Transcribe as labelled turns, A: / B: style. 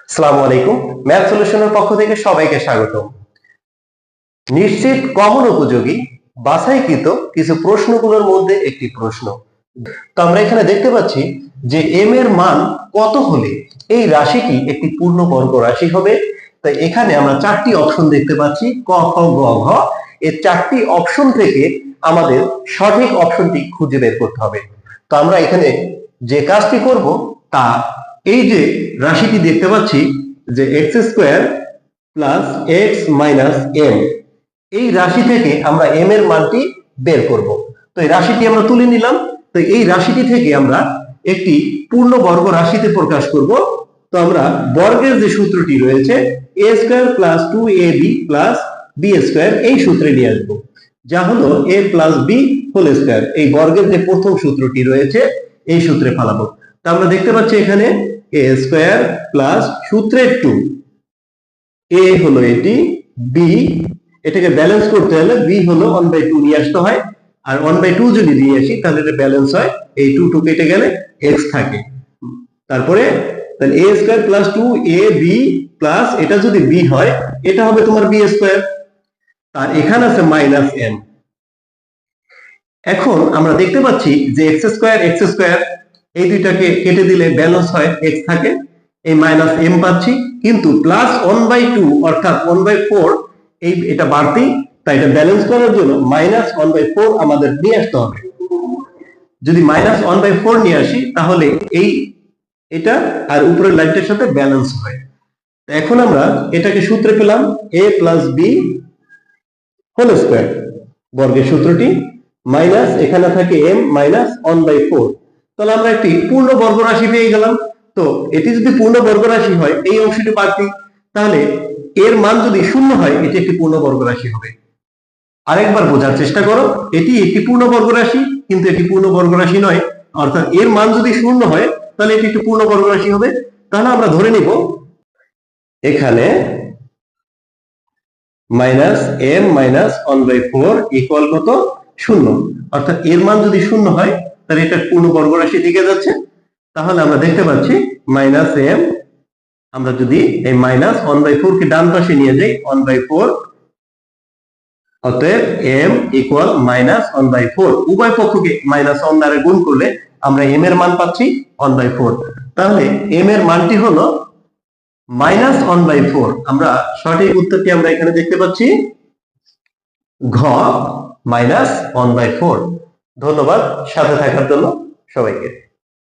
A: আসসালামু আলাইকুম। ম্যাথ সলিউশনের পক্ষ থেকে সবাইকে স্বাগতম। নিশ্চিত কমন উপযোগী বাছাইকৃত কিছু প্রশ্নগুলোর মধ্যে একটি প্রশ্ন। তো আমরা এখানে দেখতে পাচ্ছি যে m এর মান কত হলে এই রাশিটি একটি পূর্ণবর্গ রাশি হবে। তাই এখানে আমরা চারটি অপশন দেখতে পাচ্ছি, ক খ গ ঘ। এই চারটি অপশন থেকে আমাদের সঠিক অপশনটি খুঁজে বের করতে হবে। তো আমরা এখানে যে কাজটি করব তা এই যে রাশিটি দেখতে পাচ্ছি যে x square plus x minus m, এই রাশি থেকে আমরা m এর মানটি বের করব। তো এই রাশিটি আমরা তুলে নিলাম। তো এই রাশিটি থেকে আমরা একটি পূর্ণবর্গ রাশিতে প্রকাশ করব। তো আমরা বর্গের যে সূত্রটি রয়েছে a square plus 2ab plus b square, এই সূত্রে নিয়ে আসবো, যা হলো a plus b whole square. এই বর্গের যে প্রথম সূত্রটি রয়েছে এই সূত্রে ফেলাবো। তো আমরা দেখতে পাচ্ছি এখানে a স্কয়ার প্লাস সূত্রের 2, a হলো এটি, b এটাকে ব্যালেন্স করতে হলে b হলো 1/2 নিয়ে আসতে হয়, আর 1/2 যদি নিয়ে আসি তাহলে এটা ব্যালেন্স হয়, এই 2 2 কেটে গেলে x থাকে। তারপরে তাহলে a square plus 2ab plus এটা যদি b হয় এটা হবে তোমার b স্কয়ার, আর এখানে আছে মাইনাস m। এখন আমরা দেখতে পাচ্ছি যে x স্কয়ার এই দুইটাকে কেটে দিলে ব্যালেন্স হয়, x থাকে, এই মাইনাস m পাচ্ছি, কিন্তু প্লাস 1/2 অর্থাৎ 1/4 এই এটা বাড়তি, তাই এটা ব্যালেন্স করার জন্য মাইনাস 1/4 আমাদের নিয়ে আসতে হবে। যদি মাইনাস 1/4 নিয়ে আসি তাহলে এই এটা আর উপরের লাইনটার সাথে ব্যালেন্স হয়। এখন আমরা এটাকে সূত্রে পেলাম a plus b whole square, বর্গের সূত্রটি, মাইনাস এখানে থাকে m মাইনাস 1/4। তাহলে আমরা একটি পূর্ণ বর্গ রাশি পেয়ে গেলাম। তো এটি যদি পূর্ণ বর্গ রাশি হয় এই অংশটি বাড়তি, তাহলে এর মান যদি শূন্য হয় এটি একটি পূর্ণ বর্গ রাশি হবে। আরেকবার বোঝার চেষ্টা করো, এটি একটি পূর্ণ বর্গ রাশি কিন্তু এটি পূর্ণ বর্গ রাশি নয়, অর্থাৎ এর মান যদি শূন্য হয় তাহলে এটি একটি পূর্ণ বর্গ রাশি হবে। তাহলে আমরা ধরে নিব এখানে মাইনাস m মাইনাস 1/4 ইকুয়াল কত, শূন্য। অর্থাৎ এর মান যদি শূন্য হয় তাহলে এটা পূর্ণ বর্গ রাশি দিকে যাচ্ছে। তাহলে আমরা দেখতে পাচ্ছি মাইনাস m, আমরা যদি এই মাইনাস 1/4 কে ডান পাশে নিয়ে যাই 1/4, অতএব m ইকুয়াল মাইনাস 1/4। উভয় পক্ষকে মাইনাস 1 দ্বারা গুণ করলে আমরা m এর মান পাচ্ছি 1/4। তাহলে m এর মানটি হলো মাইনাস 1/4। আমরা সঠিক উত্তরটি আমরা এখানে দেখতে পাচ্ছি, ঘ মাইনাস 1/4। ধন্যবাদ সাথে থাকার জন্য সবাইকে।